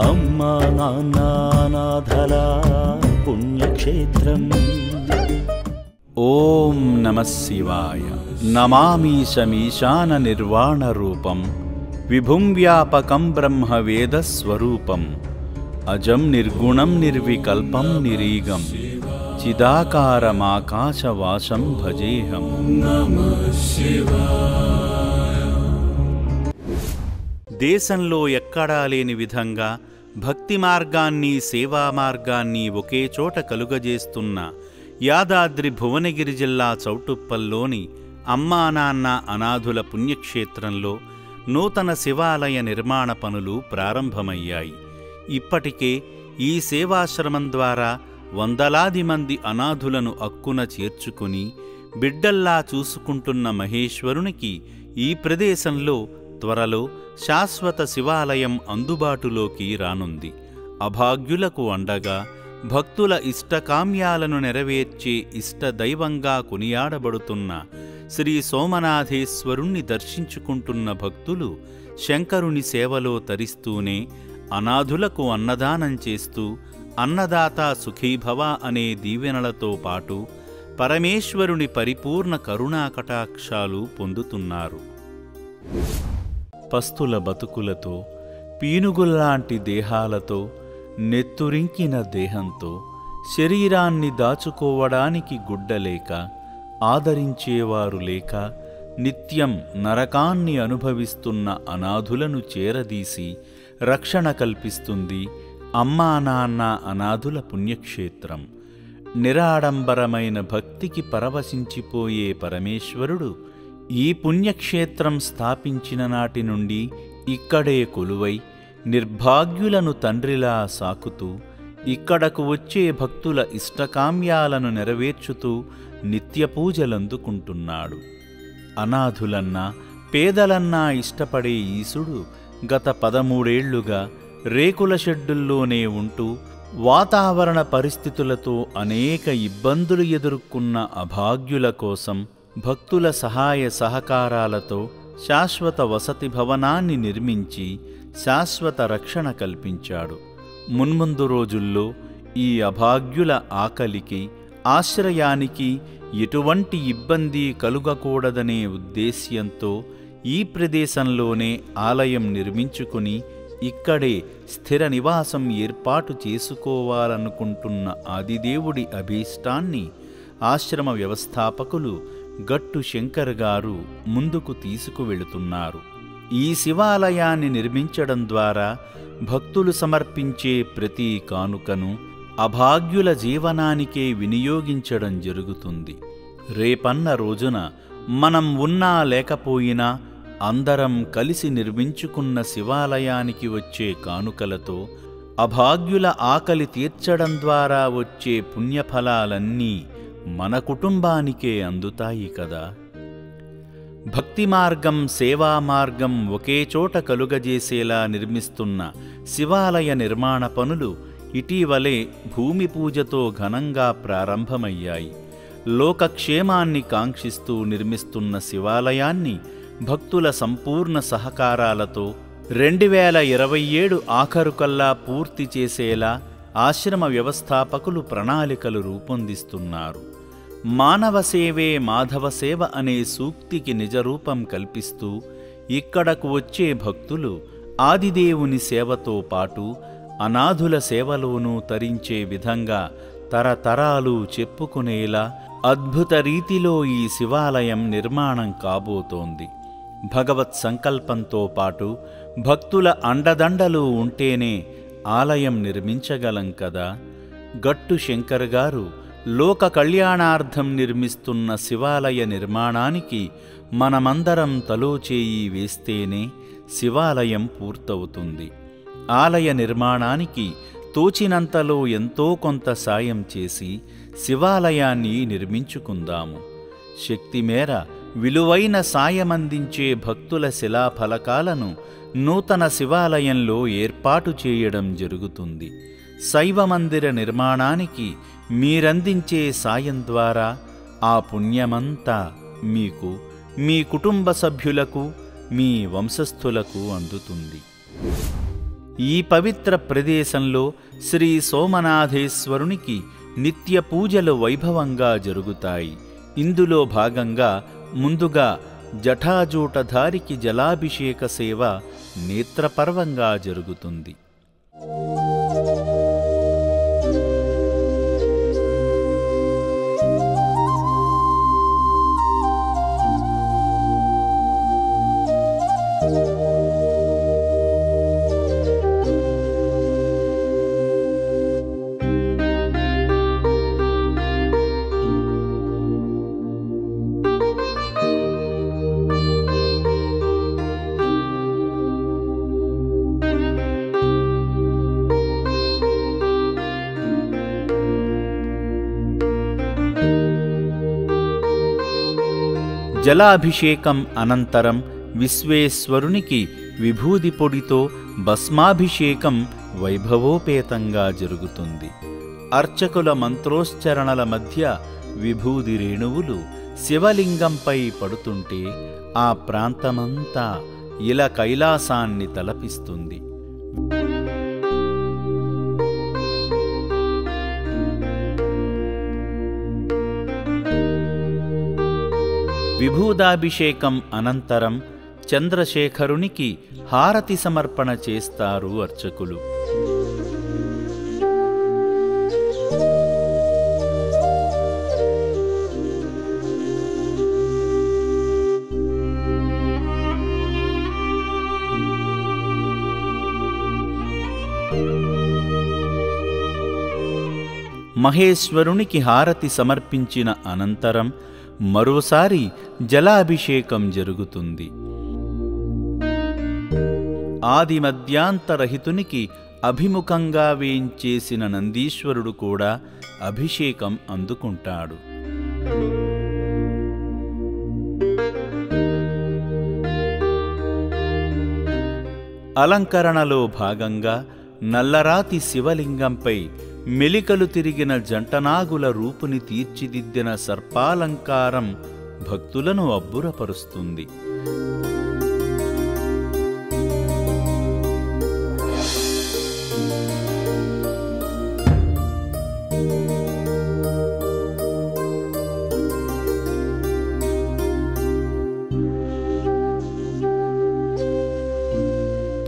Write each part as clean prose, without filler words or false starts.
అమ్మా నాన్న అనాథల పుణ్యక్షేత్రం. ఓం నమః శివాయ. నమామీశమీశాన నిర్వాణ రూపం విభుం వ్యాపకం బ్రహ్మ వేద స్వరూపం అజం నిర్గుణం నిర్వికల్పం నిరీగం చిదాకారమాకాశవాసం భజేహం. దేశంలో ఎక్కడా లేని విధంగా భక్తి మార్గాన్ని సేవా మార్గాన్ని ఒకే చోట కలుగజేస్తున్న యాదాద్రి భువనగిరి జిల్లా చౌటుప్పల్లోని అమ్మా నాన్న అనాథుల పుణ్యక్షేత్రంలో నూతన శివాలయ నిర్మాణ పనులు ప్రారంభమయ్యాయి. ఇప్పటికే ఈ సేవాశ్రమం ద్వారా వందలాది మంది అనాథులను అక్కున చేర్చుకుని బిడ్డల్లా చూసుకుంటున్న మహేశ్వరునికి ఈ ప్రదేశంలో త్వరలో శాశ్వత శివాలయం అందుబాటులోకి రానుంది. అభాగ్యులకు అండగా భక్తుల ఇష్టకామ్యాలను నెరవేర్చే ఇష్టదైవంగా కొనియాడబడుతున్న శ్రీ సోమనాథేశ్వరుణ్ణి దర్శించుకుంటున్న భక్తులు శంకరుని సేవలో తరిస్తూనే అనాథులకు అన్నదానం చేస్తూ అన్నదాత సుఖీభవ అనే దీవెనలతో పాటు పరమేశ్వరుని పరిపూర్ణ కరుణాకటాక్షాలు పొందుతున్నారు. పస్తుల బతుకులతో పీనుగుల్లాంటి దేహాలతో నెత్తురింకిన దేహంతో శరీరాన్ని దాచుకోవడానికి గుడ్డలేక ఆదరించేవారు లేక నిత్యం నరకాన్ని అనుభవిస్తున్న అనాథులను చేరదీసి రక్షణ కల్పిస్తుంది అమ్మా నాన్న అనాథుల పుణ్యక్షేత్రం. నిరాడంబరమైన భక్తికి పరవశించిపోయే పరమేశ్వరుడు ఈ పుణ్యక్షేత్రం స్థాపించిన నాటి నుండి ఇక్కడే కొలువై నిర్భాగ్యులను తండ్రిలా సాకుతూ ఇక్కడకు వచ్చే భక్తుల ఇష్టకామ్యాలను నెరవేర్చుతూ నిత్యపూజలందుకుంటున్నాడు. అనాథులన్నా పేదలన్నా ఇష్టపడే ఈశుడు గత 13 ఏళ్లుగా రేకుల షెడ్డుల్లోనే ఉంటూ వాతావరణ పరిస్థితులతో అనేక ఇబ్బందులు ఎదుర్కొన్న అభాగ్యుల కోసం భక్తుల సహాయ సహకారాలతో శాశ్వత వసతి భవనాన్ని నిర్మించి శాశ్వత రక్షణ కల్పించాడు. మున్ముందు రోజుల్లో ఈ అభాగ్యుల ఆకలికి ఆశ్రయానికి ఎటువంటి ఇబ్బంది కలుగకూడదనే ఉద్దేశ్యంతో ఈ ప్రదేశంలోనే ఆలయం నిర్మించుకుని ఇక్కడే స్థిర నివాసం ఏర్పాటు చేసుకోవాలనుకుంటున్న ఆదిదేవుడి అభీష్టాన్ని ఆశ్రమ వ్యవస్థాపకులు గట్టు శంకర్ గారు ముందుకు తీసుకువెళుతున్నారు. ఈ శివాలయాన్ని నిర్మించడం ద్వారా భక్తులు సమర్పించే ప్రతి కానుకను అభాగ్యుల జీవనానికే వినియోగించడం జరుగుతుంది. రేపన్న రోజున మనం ఉన్నా లేకపోయినా అందరం కలిసి నిర్మించుకున్న శివాలయానికి వచ్చే కానుకలతో అభాగ్యుల ఆకలి తీర్చడం ద్వారా వచ్చే పుణ్యఫలాలన్నీ మన కుటుంబానికే అందుతాయి కదా. భక్తి మార్గం సేవా మార్గం ఒకే చోట కలుగజేసేలా నిర్మిస్తున్న శివాలయ నిర్మాణ పనులు ఇటీవలే భూమి పూజతో ఘనంగా ప్రారంభమయ్యాయి. లోకక్షేమాన్ని కాంక్షిస్తూ నిర్మిస్తున్న శివాలయాన్ని భక్తుల సంపూర్ణ సహకారాలతో 2027 ఆఖరుకల్లా పూర్తి చేసేలా ఆశ్రమ వ్యవస్థాపకులు ప్రణాళికలు రూపొందిస్తున్నారు. మానవ సేవే మాధవ సేవ అనే సూక్తికి నిజరూపం కల్పిస్తూ ఇక్కడకు వచ్చే భక్తులు ఆదిదేవుని సేవతో పాటు అనాథుల సేవలోనూ తరించే విధంగా తరతరాలు చెప్పుకునేలా అద్భుత రీతిలో ఈ శివాలయం నిర్మాణం కాబోతోంది. భగవత్ సంకల్పంతో పాటు భక్తుల అండదండలు ఉంటేనే ఆలయం నిర్మించగలం కదా. గట్టు శంకర్ గారు లోక కళ్యాణార్థం నిర్మిస్తున్న శివాలయ నిర్మాణానికి మనమందరం తలోచేయి వేస్తేనే శివాలయం పూర్తవుతుంది. ఆలయ నిర్మాణానికి తోచినంతలో ఎంతో కొంత సాయం చేసి శివాలయాన్ని నిర్మించుకుందాము. శక్తి మేర విలువైన సాయమందించే భక్తుల శిలాఫలకాలను నూతన శివాలయంలో ఏర్పాటు చేయడం జరుగుతుంది. శైవ మందిర నిర్మాణానికి మీరందించే సాయం ద్వారా ఆ పుణ్యమంతా మీకు, మీ కుటుంబ సభ్యులకు, మీ వంశస్థులకు అందుతుంది. ఈ పవిత్ర ప్రదేశంలో శ్రీ సోమనాథేశ్వరునికి నిత్య పూజలు వైభవంగా జరుగుతాయి. ఇందులో భాగంగా ముందుగా జటాజూటధారికి జలాభిషేక సేవ నేత్రపర్వంగా జరుగుతుంది. జలాభిషేకం అనంతరం విశ్వేశ్వరునికి విభూది పొడితో భస్మాభిషేకం వైభవోపేతంగా జరుగుతుంది. అర్చకుల మంత్రోచ్చరణల మధ్య విభూది రేణువులు శివలింగంపై పడుతుంటే ఆ ప్రాంతమంతా ఇలా కైలాసాన్ని తలపిస్తుంది. విభూదాభిషేకం అనంతరం చంద్రశేఖరునికి హారతి సమర్పణ చేస్తారు అర్చకులు. మహేశ్వరునికి హారతి సమర్పించిన అనంతరం మరోసారి జలాభిషేకం జరుగుతుంది. ఆది మధ్యాంతరహితునికి అభిముఖంగా వేంచేసిన నందీశ్వరుడు కూడా అభిషేకం అందుకుంటాడు. అలంకరణలో భాగంగా నల్లరాతి శివలింగంపై మెలికలు తిరిగిన జంటనాగుల రూపుని తీర్చిదిద్దిన సర్పాలంకారం భక్తులను అబ్బురపరుస్తుంది.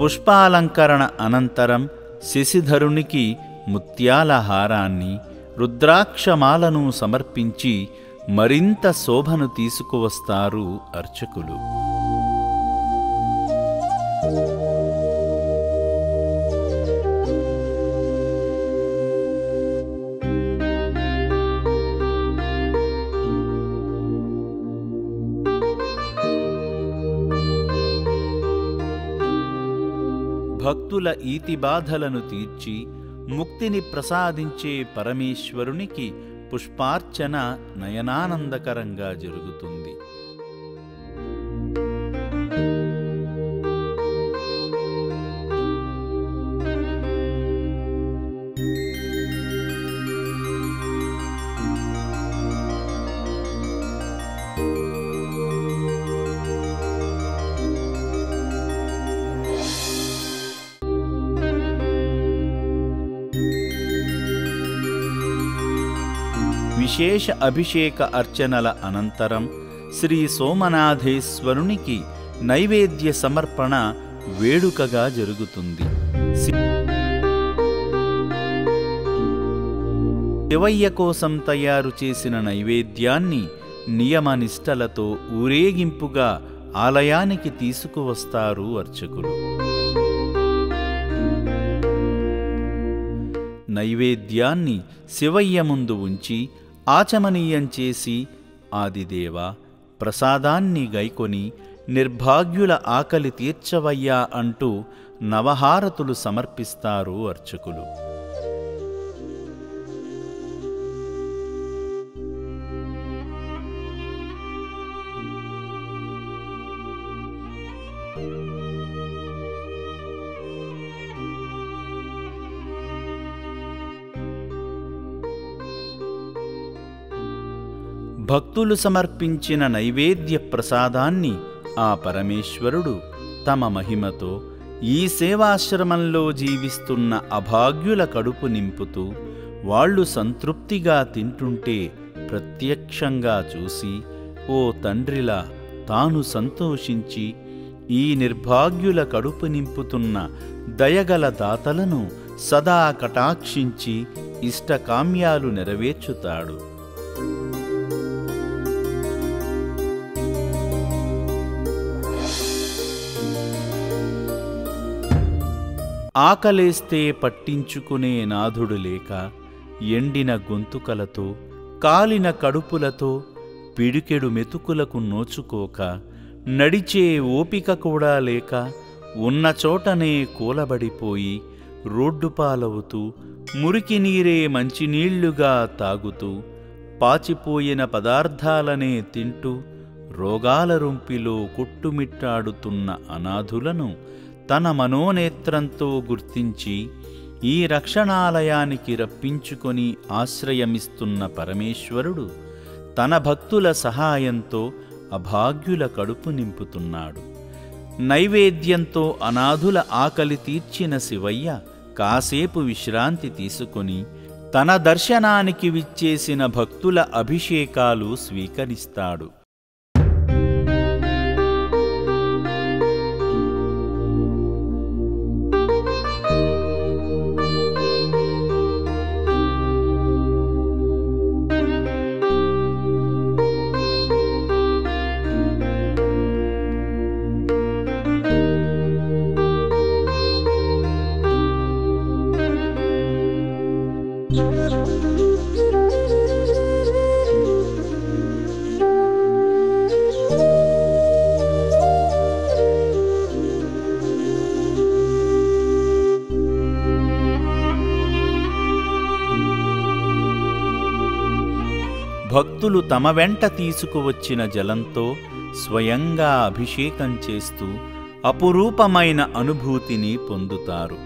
పుష్పాలంకరణ అనంతరం శశిధరునికి ముత్యాల హారాన్ని, రుద్రాక్షమాలను సమర్పించి మరింత శోభను తీసుకువస్తారు అర్చకులు. భక్తుల ఈతిబాధలను తీర్చి ముక్తిని ప్రసాదించే పరమేశ్వరునికి పుష్పార్చన నయనానందకరంగా జరుగుతుంది. విశేష అభిషేక అర్చనల అనంతరం శ్రీ సోమనాథేశ్వరునికి నైవేద్య సమర్పణ వేడుకగా జరుగుతుంది. శివయ్య కోసం తయారు చేసిన నైవేద్యాన్ని నియమనిష్టలతో ఊరేగింపుగా ఆలయానికి తీసుకువస్తారు అర్చకులు. నైవేద్యాన్ని శివయ్య ముందు ఉంచి ఆచమనీయం చేసి ఆదిదేవా ప్రసాదాన్ని గైకొని నిర్భాగ్యుల ఆకలి తీర్చవయ్యా అంటూ నవహారతులు సమర్పిస్తారు అర్చకులు. భక్తులు సమర్పించిన నైవేద్య ప్రసాదాన్ని ఆ పరమేశ్వరుడు తమ మహిమతో ఈ సేవాశ్రమంలో జీవిస్తున్న అభాగ్యుల కడుపు నింపుతూ వాళ్ళు సంతృప్తిగా తింటుంటే ప్రత్యక్షంగా చూసి ఓ తండ్రిలా తాను సంతోషించి ఈ నిర్భాగ్యుల కడుపు నింపుతున్న దయగల దాతలను సదా కటాక్షించి ఇష్టకామ్యాలు నెరవేర్చుతాడు. ఆకలేస్తే పట్టించుకునే నాథుడు లేక ఎండిన గొంతుకలతో కాలిన కడుపులతో పిడికెడు మెతుకులకు నోచుకోక నడిచే ఓపిక కూడా లేక ఉన్న చోటనే కూలబడిపోయి రోడ్డుపాలవుతూ మురికి నీరే మంచినీళ్లుగా తాగుతూ పాచిపోయిన పదార్థాలనే తింటూ రోగాల రొంపిలో కొట్టుమిట్టాడుతున్న అనాథులను తన మనోనేత్రంతో గుర్తించి ఈ రక్షణాలయానికి రప్పించుకొని ఆశ్రయమిస్తున్న పరమేశ్వరుడు తన భక్తుల సహాయంతో అభాగ్యుల కడుపు నింపుతున్నాడు. నైవేద్యంతో అనాథుల ఆకలి తీర్చిన శివయ్య కాసేపు విశ్రాంతి తీసుకొని తన దర్శనానికి విచ్చేసిన భక్తుల అభిషేకాలు స్వీకరిస్తాడు. భక్తులు తమ వెంట తీసుకువచ్చిన జలంతో స్వయంగా అభిషేకం చేస్తూ అపురూపమైన అనుభూతిని పొందుతారు.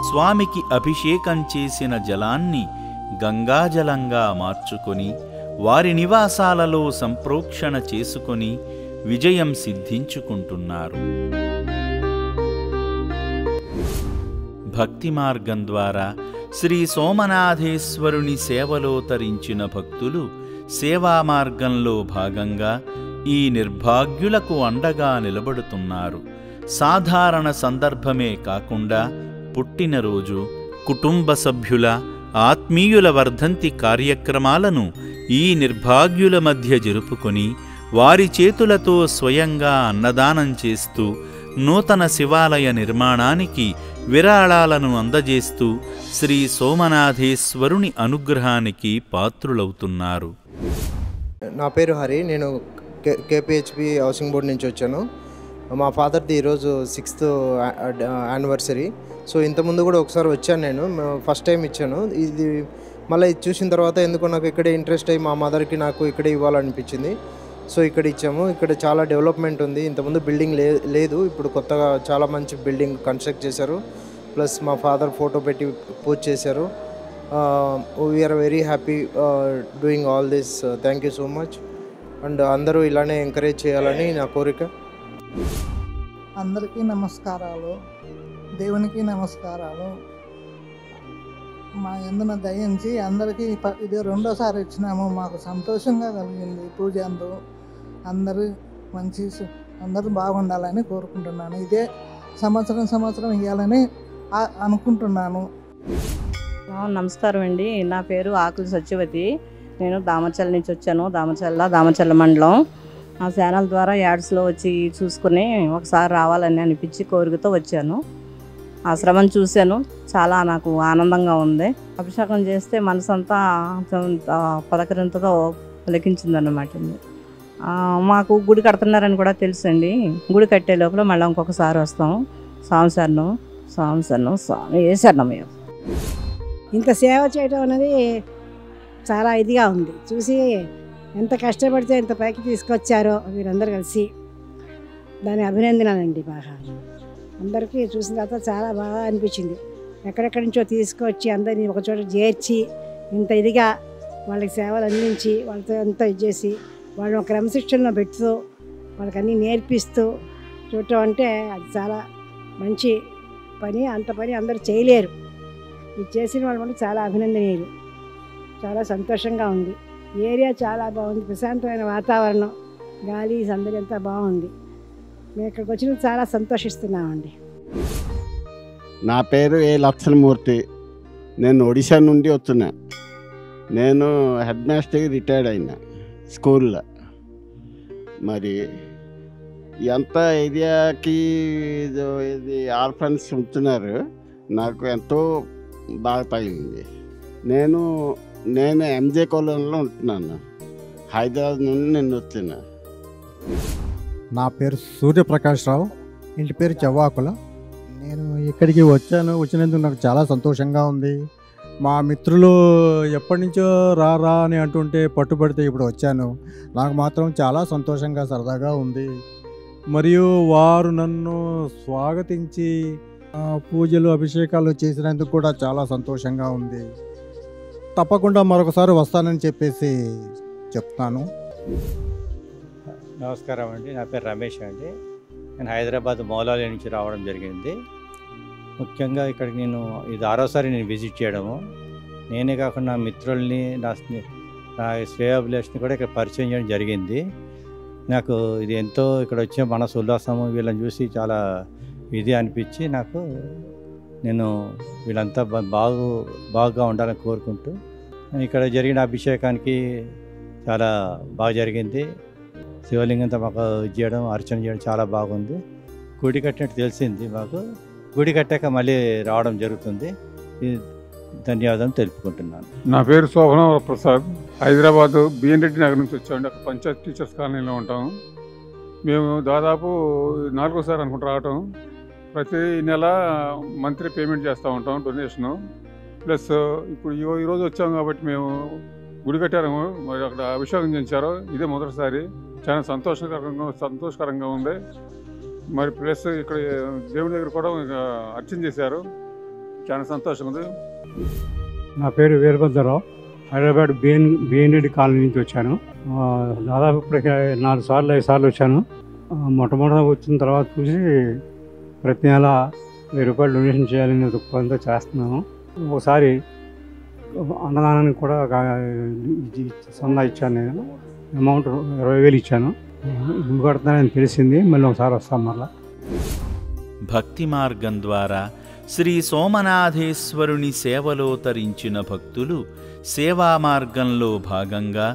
స్వామికి అభిషేకం చేసిన జలాన్ని గంగాజలంగా మార్చుకొని వారి నివాసాలలో సంప్రోక్షణ చేసుకొని విజయం సిద్ధించుకుంటున్నారు. భక్తి మార్గం ద్వారా శ్రీ సోమనాథేశ్వరుని సేవలో తరించిన భక్తులు సేవా మార్గంలో భాగంగా ఈ నిర్భాగ్యులకు అండగా నిలబడుతున్నారు. సాధారణ సందర్భమే కాకుండా పుట్టినరోజు, కుటుంబ సభ్యుల, ఆత్మీయుల వర్ధంతి కార్యక్రమాలను ఈ నిర్భాగ్యుల మధ్య జరుపుకొని వారి చేతులతో స్వయంగా అన్నదానం చేస్తూ నూతన శివాలయ నిర్మాణానికి విరాళాలను అందజేస్తూ శ్రీ సోమనాథేశ్వరుని అనుగ్రహానికి పాత్రులవుతున్నారు. నా పేరు హరి. నేను కేపీహెచ్పి హౌసింగ్ బోర్డ్ నుంచి వచ్చాను. మా ఫాదర్ది ఈరోజు 6th యానివర్సరీ. సో ఇంతకుముందు కూడా ఒకసారి వచ్చాను, నేను ఫస్ట్ టైం ఇచ్చాను. ఇది మళ్ళీ ఇది చూసిన తర్వాత ఎందుకో నాకు ఇక్కడే ఇంట్రెస్ట్ అయ్యి మా మదర్కి నాకు ఇక్కడే ఇవ్వాలనిపించింది. సో ఇక్కడ ఇచ్చాము. ఇక్కడ చాలా డెవలప్మెంట్ ఉంది. ఇంతకుముందు బిల్డింగ్ లేదు, ఇప్పుడు కొత్తగా చాలా మంచి బిల్డింగ్ కన్స్ట్రక్ట్ చేశారు. ప్లస్ మా ఫాదర్ ఫోటో పెట్టి పూజ చేశారు. We are very happy doing all this. Thank you so much. And అందరూ ఇలానే ఎంకరేజ్ చేయాలని నా కోరిక. అందరికీ నమస్కారాలు, దేవునికి నమస్కారాలు. మా ఎందున దయించి అందరికీ ఇది రెండోసారి ఇచ్చినాము. మాకు సంతోషంగా కలిగింది పూజ అందు. అందరూ బాగుండాలని కోరుకుంటున్నాను. ఇదే సంవత్సరం ఇవ్వాలని అనుకుంటున్నాను. నమస్కారం అండి. నా పేరు ఆకుల సత్యవతి. నేను దామచల్ల నుంచి వచ్చాను. దామచల్ల మండలం. ఆ ఛానల్ ద్వారా యాడ్స్లో వచ్చి చూసుకుని ఒకసారి రావాలని అనిపించి కోరికతో వచ్చాను. ఆశ్రమం చూశాను, చాలా నాకు ఆనందంగా ఉంది. అభిషేకం చేస్తే మనసంతా పలకరింతతో పలికించిందన్నమాట. మాకు గుడి కడుతున్నారని కూడా తెలుసండి. గుడి కట్టే లోపల మళ్ళీ ఇంకొకసారి వస్తాం. స్వామి వేసారు. ఇంత సేవ చేయడం అనేది చాలా ఇదిగా ఉంది. చూసి ఎంత కష్టపడితే ఎంత పైకి తీసుకొచ్చారో వీరందరూ కలిసి, దాని అభినందనాలండి. బాగా అందరికీ చూసిన తర్వాత చాలా బాగా అనిపించింది. ఎక్కడెక్కడి నుంచో తీసుకొచ్చి అందరినీ ఒకచోట చేర్చి ఇంత ఇదిగా వాళ్ళకి సేవలు అందించి వాళ్ళతో అంతా ఇచ్చేసి వాళ్ళని ఒక క్రమశిక్షణలో పెడుతూ వాళ్ళకి అన్నీ నేర్పిస్తూ చూడటం అంటే అది చాలా మంచి పని. అంత పని అందరూ చేయలేరు. ఇది చేసిన వాళ్ళు చాలా అభినందనీయులు. చాలా సంతోషంగా ఉంది. ఏరియా చాలా బాగుంది. ప్రశాంతమైన వాతావరణం, గాలి సందడి అంతా బాగుంది. మేము ఇక్కడికి వచ్చిన చాలా సంతోషిస్తున్నామండి. నా పేరు ఏ లక్షణమూర్తి. నేను ఒడిశా నుండి వస్తున్నా. నేను హెడ్ మాస్టర్కి రిటైర్డ్ అయినా స్కూల్లో. మరి ఎంత ఏరియాకి ఇది ఆర్ఫన్స్ ఉంటున్నారు, నాకు ఎంతో బాగా తగిలింది. నేను ఎంజే కాలనీలో ఉంటున్నాను. హైదరాబాద్ నుండి నేను వచ్చిన. నా పేరు సూర్యప్రకాశ్రావు. ఇంటి పేరు చెవ్వాకుల. నేను ఇక్కడికి వచ్చినందుకు నాకు చాలా సంతోషంగా ఉంది. మా మిత్రులు ఎప్పటి నుంచో రా అని అంటుంటే పట్టుబడితే ఇప్పుడు వచ్చాను. నాకు మాత్రం చాలా సంతోషంగా సరదాగా ఉంది. మరియు వారు నన్ను స్వాగతించి పూజలు అభిషేకాలు చేసినందుకు కూడా చాలా సంతోషంగా ఉంది. తప్పకుండా మరొకసారి వస్తానని చెప్పేసి చెప్తాను. నమస్కారం అండి. నా పేరు రమేష్ అండి. నేను హైదరాబాద్ మౌలాలి నుంచి రావడం జరిగింది. ముఖ్యంగా ఇక్కడికి నేను ఇది 6వసారి నేను విజిట్ చేయడము. నేనే కాకుండా నా మిత్రుల్ని, నా శ్రేయోభిలాషిని కూడా ఇక్కడ పరిచయం చేయడం జరిగింది. నాకు ఇది ఎంతో ఇక్కడ వచ్చే మనసు ఉల్లాసము, వీళ్ళని చూసి చాలా ఇది అనిపించి నేను వీళ్ళంతా బాగా ఉండాలని కోరుకుంటూ ఇక్కడ జరిగిన అభిషేకానికి చాలా బాగా జరిగింది. శివలింగంతో మాకు చేయడం, అర్చన చేయడం చాలా బాగుంది. గుడి కట్టినట్టు తెలిసింది మాకు. గుడి కట్టాక మళ్ళీ రావడం జరుగుతుంది. ధన్యవాదాలు తెలుపుకుంటున్నాను. నా పేరు శోభన ప్రసాద్. హైదరాబాద్ బిఎన్ రెడ్డి నగర్ నుంచి వచ్చామండి. అక్కడ పంచాయత్ టీచర్స్ కాలనీలో ఉంటాము. మేము దాదాపు 4వసారి అనుకుంటూ రావటం. ప్రతి నెల మంత్లీ పేమెంట్ చేస్తూ ఉంటాం, డొనేషను. ప్లస్ ఇప్పుడు ఈరోజు వచ్చాము కాబట్టి మేము గుడి కట్టారు, మరి అక్కడ అభిషేకం చేశారు. ఇదే మొదటిసారి. చాలా సంతోషకరంగా ఉంది. మరి ప్లస్ ఇక్కడ దేవుడి దగ్గర కూడా అర్చన చేశారు. చాలా సంతోషంగా ఉంది. నా పేరు వీరభద్రరావు. హైదరాబాద్ బిఎన్ రెడ్డి కాలనీ నుంచి వచ్చాను. దాదాపు ఇప్పటికి 4 సార్లు 5 సార్లు వచ్చాను. మొట్టమొదటి వచ్చిన తర్వాత చూసి ప్రతి నెల 1000 రూపాయలు డొనేషన్ చేయాలని దృక్పథంతో చేస్తున్నాను. ఒకసారి అన్నదానానికి కూడా సందా ఇచ్చాను. నేను అమౌంట్ 20,000 ఇచ్చాను. గుడి కడుతున్నానని తెలిసింది. మళ్ళీ ఒకసారి వస్తాం. మళ్ళీ భక్తి మార్గం ద్వారా శ్రీ సోమనాథేశ్వరుని సేవలో తరించిన భక్తులు సేవా మార్గంలో భాగంగా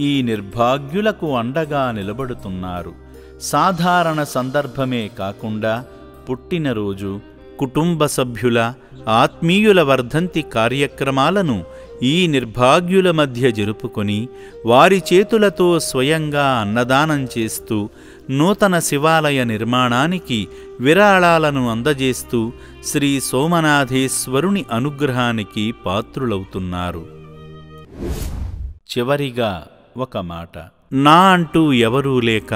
ఈ నిర్భాగ్యులకు అండగా నిలబడుతున్నారు. సాధారణ సందర్భమే కాకుండా పుట్టినరోజు, కుటుంబ సభ్యుల, ఆత్మీయుల వర్ధంతి కార్యక్రమాలను ఈ నిర్భాగ్యుల మధ్య జరుపుకొని వారి చేతులతో స్వయంగా అన్నదానం చేస్తూ నూతన శివాలయ నిర్మాణానికి విరాళాలను అందజేస్తూ శ్రీ సోమనాథేశ్వరుని అనుగ్రహానికి పాత్రులవుతున్నారు. చివరిగా ఒక మాట. నా అంటూ ఎవరూ లేక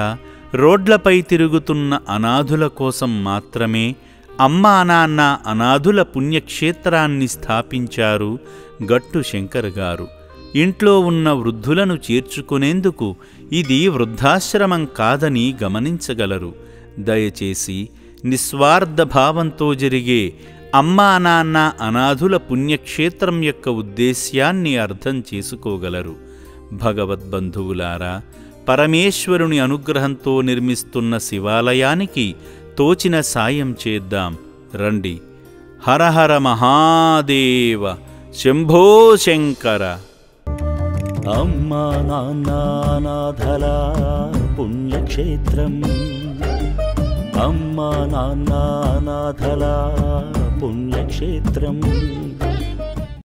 రోడ్లపై తిరుగుతున్న అనాథుల కోసం మాత్రమే అమ్మా నాన్న అనాథుల పుణ్యక్షేత్రాన్ని స్థాపించారు గట్టు శంకర్ గారు. ఇంట్లో ఉన్న వృద్ధులను చేర్చుకునేందుకు ఇది వృద్ధాశ్రమం కాదని గమనించగలరు. దయచేసి నిస్వార్థ భావంతో జరిగే అమ్మా నాన్న అనాథుల పుణ్యక్షేత్రం యొక్క ఉద్దేశ్యాన్ని అర్థం చేసుకోగలరు. భగవద్బంధువులారా, పరమేశ్వరుని అనుగ్రహంతో నిర్మిస్తున్న శివాలయానికి తోచిన సాయం చేద్దాం రండి. హరహర మహాదేవ, శంభో శంకర. అమ్మా నాన్ననాథల పుణ్యక్షేత్రం, అమ్మా నాన్ననాథల పుణ్యక్షేత్రం,